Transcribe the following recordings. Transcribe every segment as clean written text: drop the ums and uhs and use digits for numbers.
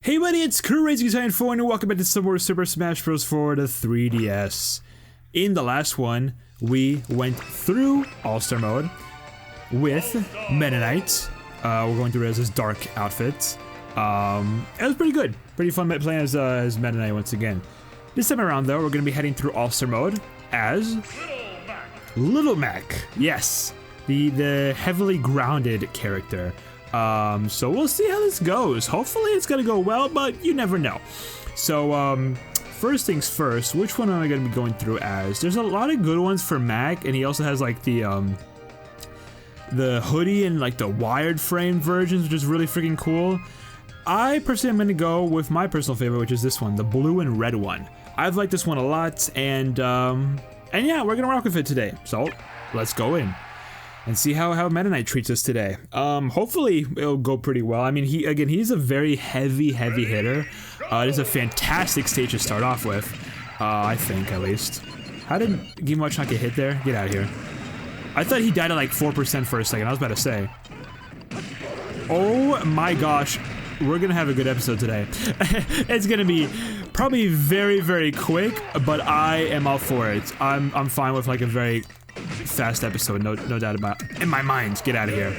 Hey buddy, it's Crazy4 and welcome back to some more Super Smash Bros. For the 3DS. In the last one, we went through All-Star mode with Meta Knight. We're going through as his dark outfit. It was pretty good. Pretty fun playing as Meta Knight once again. This time around though, we're going to be heading through All-Star mode as Little Mac. Yes, the heavily grounded character. So we'll see how this goes. Hopefully it's gonna go well, but you never know. So, first things first, which one am I gonna be going through as? There's a lot of good ones for Mac, and he also has like the hoodie and like the wired frame versions, which is really freaking cool. I personally am gonna go with my personal favorite, which is this one, the blue and red one. I've liked this one a lot, and yeah, we're gonna rock with it today. So, let's go in and see how Meta Knight treats us today. Hopefully it'll go pretty well. I mean, he's a very heavy hitter. It is a fantastic stage to start off with, I think at least. How did Gimwatch not get hit there? Get out of here. I thought he died at like 4% for a second. I was about to say. Oh my gosh, we're gonna have a good episode today. It's gonna be probably very quick, but I am all for it. I'm fine with like a very fast episode, no doubt about it. In my mind, get out of here.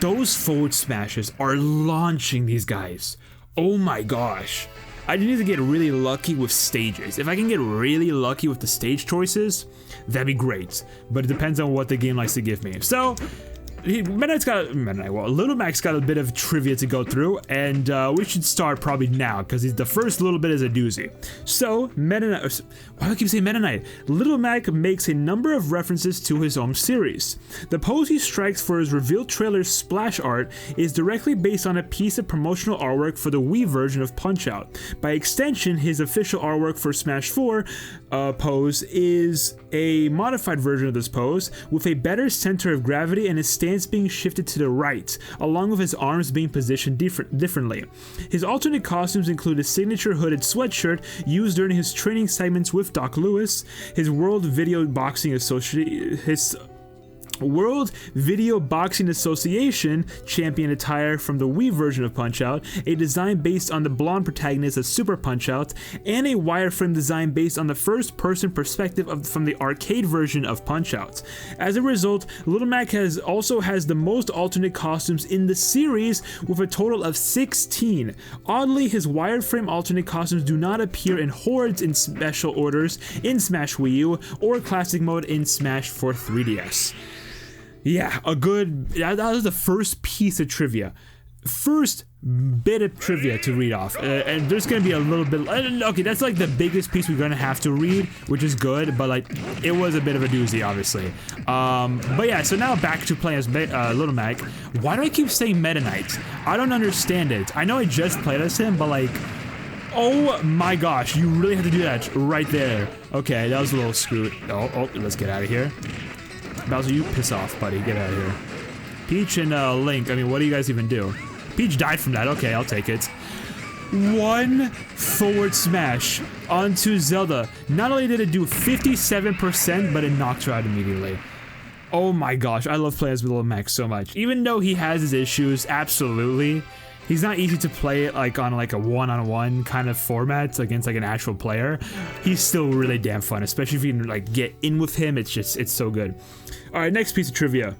Those forward smashes are launching these guys. Oh my gosh. I need to get really lucky with stages. If I can get really lucky with the stage choices, that'd be great. But it depends on what the game likes to give me. So, Little Mac's got a bit of trivia to go through, and we should start probably now, because the first little bit is a doozy. So, Meta Knight, why do I keep saying Meta Knight? Little Mac makes a number of references to his own series. The pose he strikes for his reveal trailer splash art is directly based on a piece of promotional artwork for the Wii version of Punch-Out. By extension, his official artwork for Smash 4 pose is a modified version of this pose, with a better center of gravity and his stance being shifted to the right, along with his arms being positioned differently. His alternate costumes include a signature hooded sweatshirt used during his training segments with Doc Lewis, his World Video Boxing Association champion attire from the Wii version of Punch-Out, a design based on the blonde protagonist of Super Punch-Out, and a wireframe design based on the first-person perspective from the arcade version of Punch-Out. As a result, Little Mac also has the most alternate costumes in the series, with a total of 16. Oddly, his wireframe alternate costumes do not appear in hordes in special orders in Smash Wii U or Classic Mode in Smash for 3DS. Yeah, that was the first piece of trivia. First bit of trivia to read off. And there's gonna be a little bit, okay, that's like the biggest piece we're gonna have to read, which is good, but like, it was a bit of a doozy, obviously. But yeah, so now back to playing as Little Mac. Why do I keep saying Meta Knight? I don't understand it. I know I just played as him, but like, oh my gosh, you really have to do that right there. Okay, that was a little screwed. Oh, let's get out of here. Bowser, you piss off, buddy. Get out of here. Peach and Link, I mean, what do you guys even do? Peach died from that. Okay, I'll take it. One forward smash onto Zelda. Not only did it do 57%, but it knocked her out immediately. Oh my gosh, I love playing as Little Mac so much. Even though he has his issues, absolutely. He's not easy to play like on like a one-on-one kind of format against like an actual player. He's still really damn fun, especially if you can like get in with him. It's so good. All right, next piece of trivia.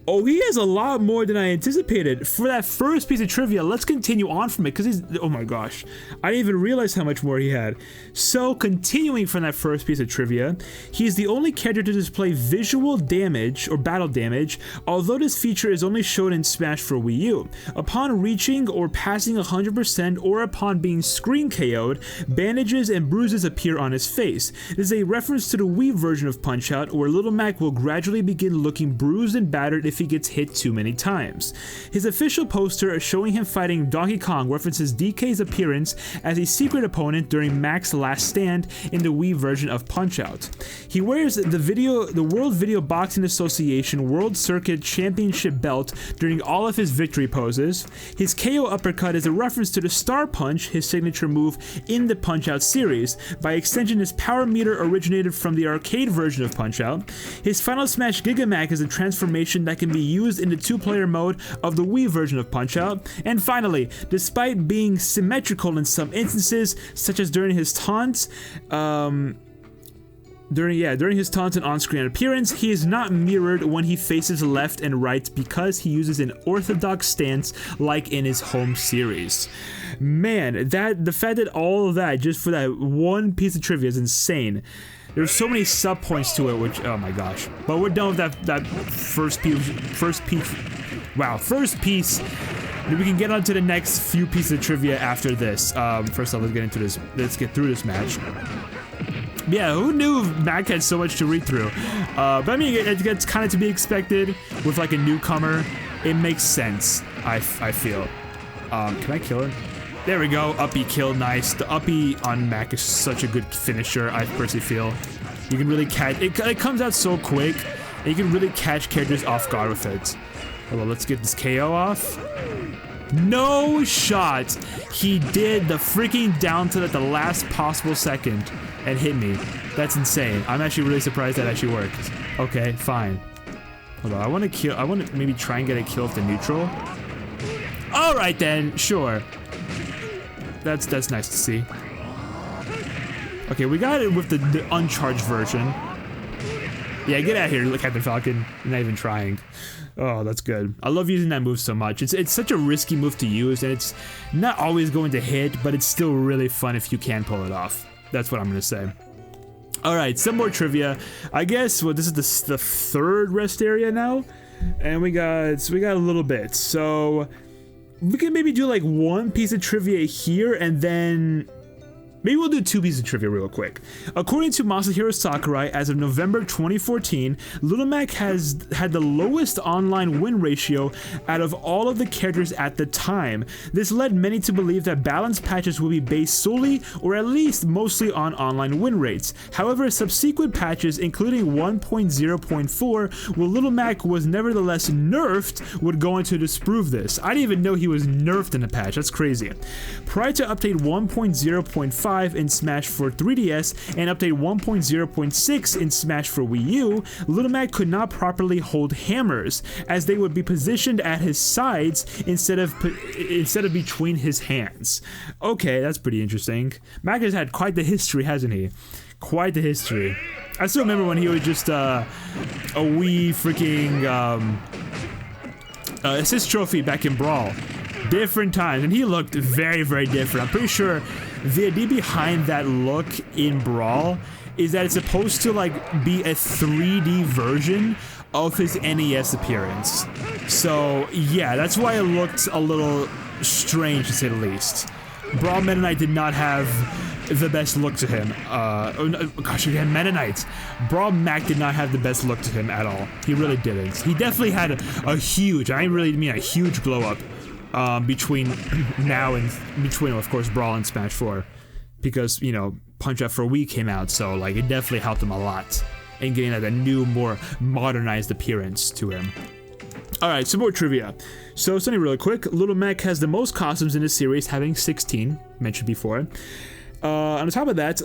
Oh, he has a lot more than I anticipated. For that first piece of trivia, let's continue on from it, because he's, oh my gosh. I didn't even realize how much more he had. So, continuing from that first piece of trivia, he's the only character to display visual damage, or battle damage, although this feature is only shown in Smash for Wii U. Upon reaching or passing 100%, or upon being screen KO'd, bandages and bruises appear on his face. This is a reference to the Wii version of Punch-Out, where Little Mac will gradually begin looking bruised and battered if he gets hit too many times. His official poster showing him fighting Donkey Kong references DK's appearance as a secret opponent during Mac's last stand in the Wii version of Punch-Out. He wears the World Video Boxing Association World Circuit Championship belt during all of his victory poses. His KO uppercut is a reference to the Star Punch, his signature move in the Punch-Out series. By extension, his power meter originated from the arcade version of Punch-Out. His Final Smash Gigamac is a transformation that can can be used in the 2-player mode of the Wii version of Punch-Out. And finally, despite being symmetrical in some instances, such as during his taunts, during his taunts and on-screen appearance, he is not mirrored when he faces left and right because he uses an orthodox stance like in his home series. Man, the fact that all of that just for that one piece of trivia is insane. There's so many sub points to it, which, oh my gosh. But we're done with that first piece. Wow, first piece. We can get on to the next few pieces of trivia after this. First off, let's get through this match. Yeah, who knew Mac had so much to read through? But I mean, it's kind of to be expected with like a newcomer. It makes sense, I feel. Can I kill him? There we go, uppy kill, nice. The uppy on Mac is such a good finisher, I personally feel. You can really catch, it comes out so quick, and you can really catch characters off guard with it. Hold on, let's get this KO off. No shot! He did the freaking down to the last possible second and hit me. That's insane. I'm actually really surprised that actually worked. Okay, fine. Hold on, I want to maybe try and get a kill with the neutral. Alright then, sure. That's nice to see. Okay, we got it with the uncharged version. Yeah, get out of here, Captain Falcon. You're not even trying. Oh, that's good. I love using that move so much. It's such a risky move to use, and it's not always going to hit, but it's still really fun if you can pull it off. That's what I'm gonna say. Alright, some more trivia. I guess, well, this is the third rest area now, and we got a little bit. So we can maybe do like one piece of trivia here, and then maybe we'll do two pieces of trivia real quick. According to Masahiro Sakurai, as of November 2014, Little Mac has had the lowest online win ratio out of all of the characters at the time. This led many to believe that balance patches will be based solely, or at least mostly, on online win rates. However, subsequent patches, including 1.0.4, where Little Mac was nevertheless nerfed, would go on to disprove this. I didn't even know he was nerfed in a patch, that's crazy. Prior to update 1.0.5, in Smash for 3DS and update 1.0.6 in Smash for Wii U, Little Mac could not properly hold hammers, as they would be positioned at his sides instead of between his hands. Okay, that's pretty interesting. Mac has had quite the history, hasn't he? Quite the history. I still remember when he was just a wee freaking assist trophy back in Brawl. Different times, and he looked very, very different. I'm pretty sure the idea behind that look in Brawl is that it's supposed to like be a 3D version of his NES appearance. So yeah, that's why it looked a little strange to say the least. Brawl Meta Knight did not have the best look to him. Gosh, he had Meta Knight. Brawl Mac did not have the best look to him at all. He really didn't. He definitely had a huge, I really mean a huge glow up. Between now and of course Brawl and Smash 4, because you know Punch-Out for Wii came out, so like it definitely helped him a lot in getting like a new, more modernized appearance to him. Alright, some more trivia. So something really quick, Little Mac has the most costumes in the series, having 16, mentioned before. On top of that,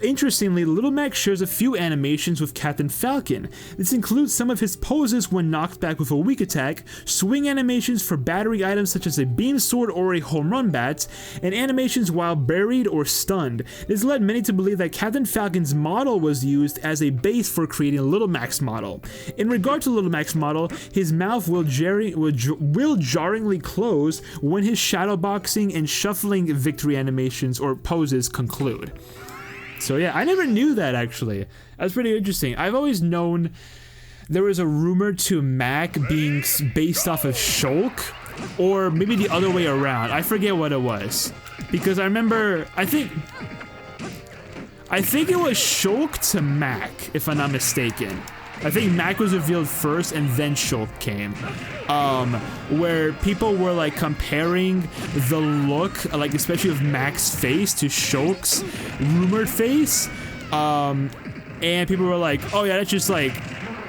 Interestingly, Little Mac shares a few animations with Captain Falcon. This includes some of his poses when knocked back with a weak attack, swing animations for battery items such as a beam sword or a home run bat, and animations while buried or stunned. This led many to believe that Captain Falcon's model was used as a base for creating Little Mac's model. In regard to Little Mac's model, his mouth will jarringly close when his shadow boxing and shuffling victory animations or poses conclude. So yeah, I never knew that actually. That's pretty interesting. I've always known there was a rumor to Mac being based off of Shulk, or maybe the other way around. I forget what it was. Because I remember, I think it was Shulk to Mac, if I'm not mistaken. I think Mac was revealed first and then Shulk came. Where people were like comparing the look, like especially of Mac's face to Shulk's rumored face. And people were like, oh yeah, that's just like,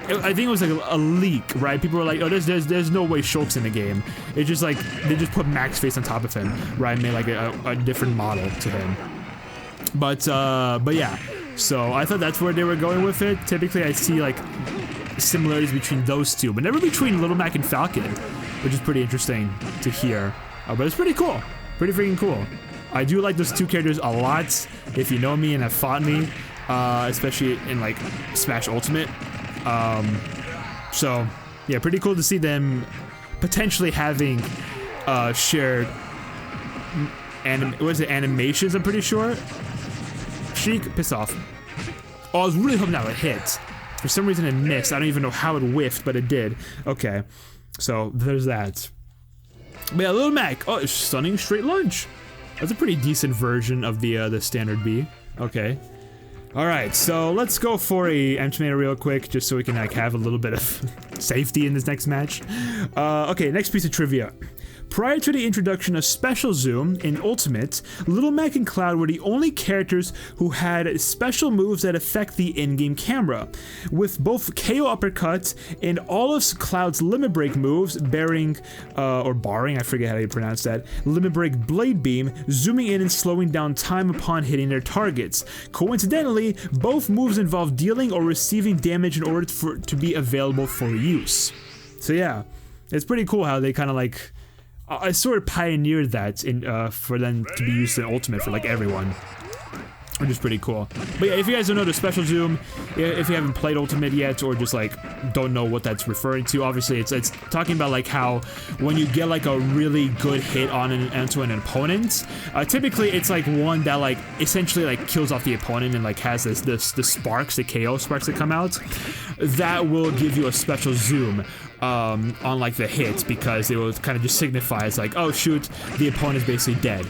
I think it was like a leak, right? People were like, oh, there's no way Shulk's in the game. It's just like, they just put Mac's face on top of him, right? Made like a different model to him. But yeah. So I thought that's where they were going with it. Typically I see like similarities between those two, but never between Little Mac and Falcon, which is pretty interesting to hear. But it's pretty cool. Pretty freaking cool. I do like those two characters a lot, if you know me and have fought me, especially in, like, Smash Ultimate. So, yeah, pretty cool to see them potentially having shared animations, I'm pretty sure. Sheik, piss off. Oh, I was really hoping that would hit. For some reason it missed. I don't even know how it whiffed, but it did. Okay, so there's that. But yeah, Little Mac. Oh, it's stunning straight lunge. That's a pretty decent version of the standard B. Okay. Alright, so let's go for a M-Tomato real quick, just so we can, like, have a little bit of safety in this next match. Okay, next piece of trivia. Prior to the introduction of Special Zoom in Ultimate, Little Mac and Cloud were the only characters who had special moves that affect the in-game camera, with both KO Uppercut and all of Cloud's Limit Break moves barring, I forget how you pronounce that, Limit Break Blade Beam, zooming in and slowing down time upon hitting their targets. Coincidentally, both moves involve dealing or receiving damage in order to be available for use. So yeah, it's pretty cool how they kind of like... I sort of pioneered that in for them to be used in Ultimate for like everyone, which is pretty cool. But yeah, if you guys don't know the Special Zoom, if you haven't played Ultimate yet or just like don't know what that's referring to, obviously it's talking about like how when you get like a really good hit onto an opponent, typically it's like one that like essentially like kills off the opponent and like has the sparks, the KO sparks that come out, that will give you a Special Zoom on like the hits, because it will kind of just signify it's like, oh shoot, the opponent's basically dead.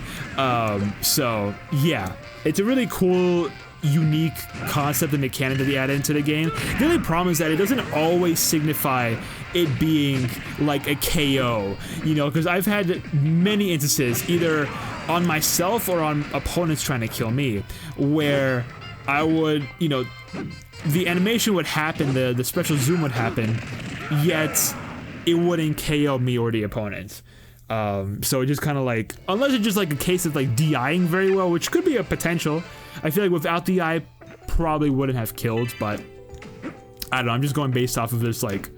So yeah, it's a really cool, unique concept and mechanic that they added into the game. The only problem is that it doesn't always signify it being like a KO, you know, because I've had many instances, either on myself or on opponents trying to kill me, where I would, you know, the animation would happen, the Special Zoom would happen, yet it wouldn't KO me or the opponent. So it just kind of like, unless it's just like a case of like DIing very well, which could be a potential. I feel like without DI, probably wouldn't have killed, but I don't know, I'm just going based off of this like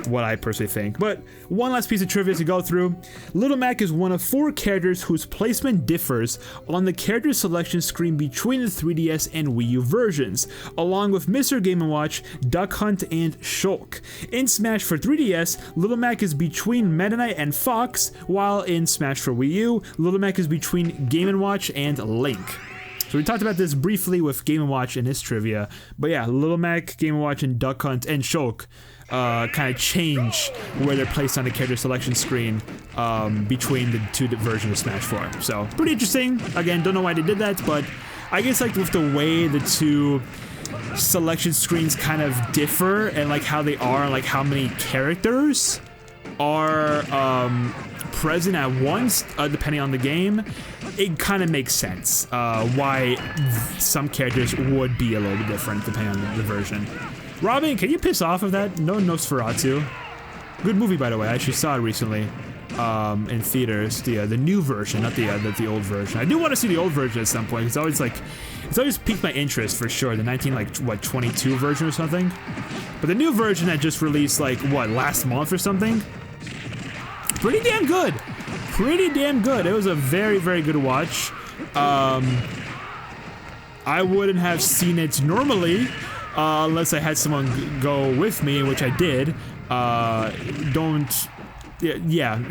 what I personally think. But one last piece of trivia to go through. Little Mac is one of 4 characters whose placement differs on the character selection screen between the 3DS and Wii U versions, along with Mr. Game & Watch, Duck Hunt, and Shulk. In Smash for 3DS, Little Mac is between Meta Knight and Fox, while in Smash for Wii U, Little Mac is between Game & Watch and Link. So we talked about this briefly with Game & Watch in this trivia, but yeah, Little Mac, Game & Watch, and Duck Hunt, and Shulk kind of change where they're placed on the character selection screen between the two versions of Smash 4. So pretty interesting. Again, don't know why they did that, but I guess like with the way the two selection screens kind of differ and like how they are, and like how many characters are present at once, depending on the game, it kind of makes sense why some characters would be a little bit different depending on the version. Robin, can you piss off of that? No Nosferatu. Good movie, by the way. I actually saw it recently in theaters. The new version, not the old version. I do want to see the old version at some point. It's always piqued my interest for sure. The 22 version or something. But the new version that just released like what, last month or something? Pretty damn good. Pretty damn good. It was a very, very good watch. I wouldn't have seen it normally. Unless I had someone go with me, which I did. Yeah,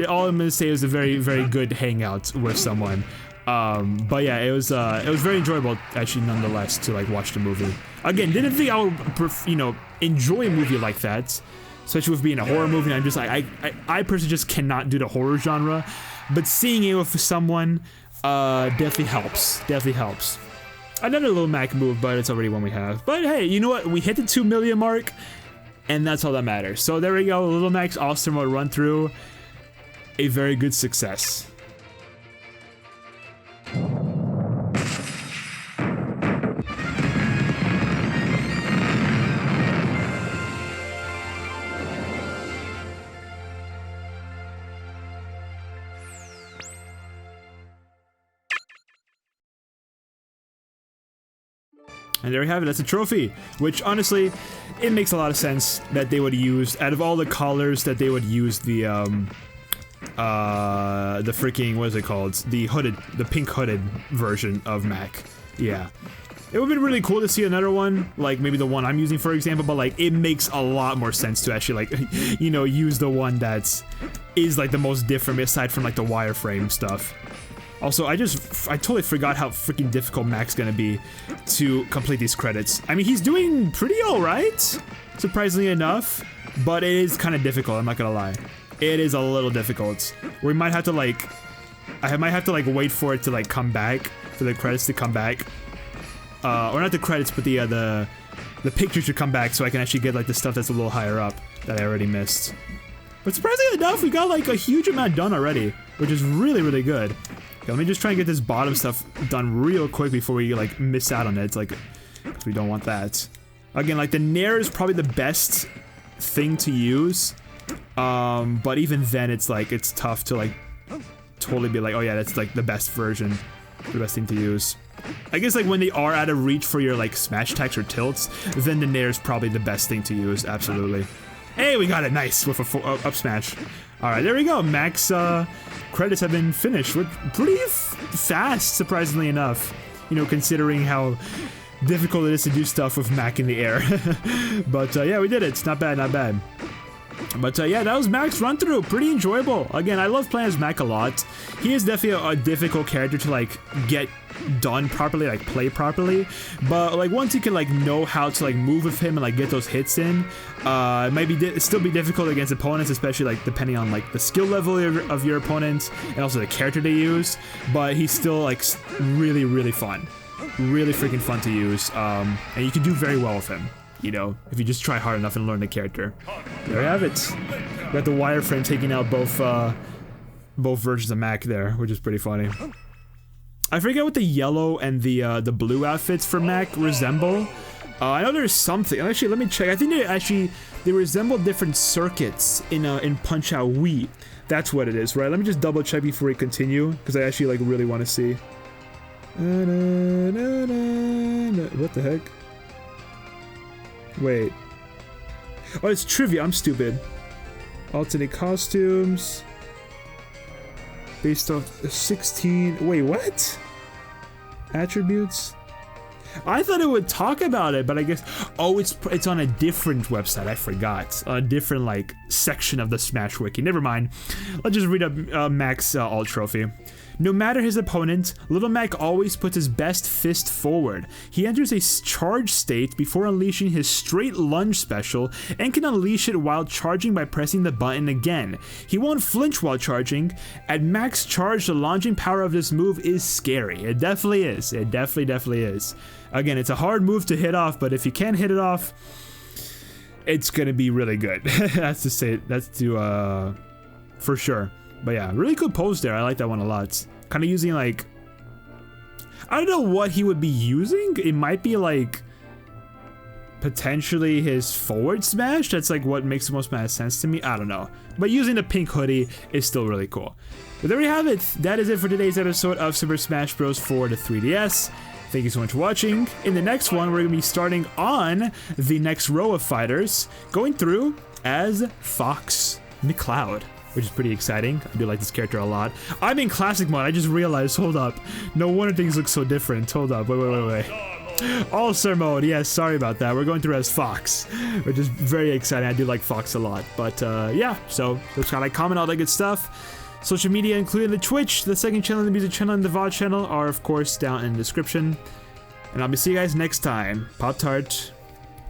all I'm gonna say is a very, very good hangout with someone. But yeah, it was very enjoyable, actually, nonetheless, to like watch the movie. Again, didn't think I would, enjoy a movie like that, especially with being a horror movie. I'm just like, I personally just cannot do the horror genre, but seeing it with someone, definitely helps. Definitely helps. Another Little Mac move, but it's already one we have. But hey, you know what? We hit the 2 million mark, and that's all that matters. So there we go, Little Mac's All-Star Mode run through. A very good success. And there we have it, that's a trophy, which honestly, it makes a lot of sense that they would use, out of all the colors, that they would use the freaking, what is it called? The pink hooded version of Mac. Yeah. It would've been really cool to see another one, like maybe the one I'm using for example, but like, it makes a lot more sense to actually like, you know, use the one that is like the most different aside from like the wireframe stuff. Also, I totally forgot how freaking difficult Mac's gonna be to complete these credits. I mean, he's doing pretty alright, surprisingly enough, but it is kind of difficult, I'm not gonna lie. It is a little difficult. We might have to like, I might have to like wait for it to like come back, for the credits to come back. Or not the credits, but the pictures should come back so I can actually get like the stuff that's a little higher up that I already missed. But surprisingly enough, we got like a huge amount done already, which is really, really good. Okay, let me just try and get this bottom stuff done real quick before we like miss out on it. It's like, we don't want that. Again, like the Nair is probably the best thing to use. But even then it's like, it's tough to like totally be like, oh yeah, that's like the best version, the best thing to use. I guess like when they are out of reach for your like smash attacks or tilts, then the Nair is probably the best thing to use, absolutely. Hey, we got it, nice, with a up smash. Alright, there we go, Mac's credits have been finished, with pretty fast, surprisingly enough. You know, considering how difficult it is to do stuff with Mac in the air. But yeah, we did it, it's not bad, not bad. But yeah, that was Mac's run through, pretty enjoyable. Again, I love playing as Mac a lot. He is definitely a difficult character to like get done properly, like play properly, but like once you can like know how to like move with him and like get those hits in, it might still be difficult against opponents, especially like depending on like the skill level of your opponent and also the character they use, but he's still like really, really fun, really freaking fun to use, and you can do very well with him, you know, if you just try hard enough and learn the character. There you have it. Got the wireframe taking out both versions of Mac there, which is pretty funny. I forget what the yellow and the blue outfits for Mac resemble. I know there's something. Actually, let me check. I think they resemble different circuits in Punch-Out Wii. That's what it is, right? Let me just double check before we continue, because I actually like really want to see. What the heck? Wait. Oh, it's trivia. I'm stupid. Alternate costumes. Based off 16. Wait, what? Attributes? I thought it would talk about it, but I guess. Oh, it's on a different website. I forgot. A different like section of the Smash Wiki. Never mind. Let's just read up Mac's alt trophy. No matter his opponent, Little Mac always puts his best fist forward. He enters a charge state before unleashing his straight lunge special and can unleash it while charging by pressing the button again. He won't flinch while charging. At max charge, the launching power of this move is scary. It definitely is. It definitely is. Again, it's a hard move to hit off, but if you can hit it off, it's gonna be really good. For sure. But yeah, really good pose there. I like that one a lot. Kind of using like, I don't know what he would be using. It might be like potentially his forward smash. That's like what makes the most amount of sense to me. I don't know. But using the pink hoodie is still really cool. But there we have it. That is it for today's episode of Super Smash Bros. For the 3DS. Thank you so much for watching. In the next one, we're going to be starting on the next row of fighters, going through as Fox McCloud, which is pretty exciting. I do like this character a lot. I'm in classic mode. I just realized, hold up. No wonder things look so different. Hold up, wait. All-Star mode, yes, sorry about that. We're going through as Fox, which is very exciting. I do like Fox a lot. But yeah, so subscribe, like, comment, all that good stuff. Social media, including the Twitch, the second channel, the music channel, and the VOD channel are, of course, down in the description. And I'll see you guys next time. Pop-Tart,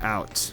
out.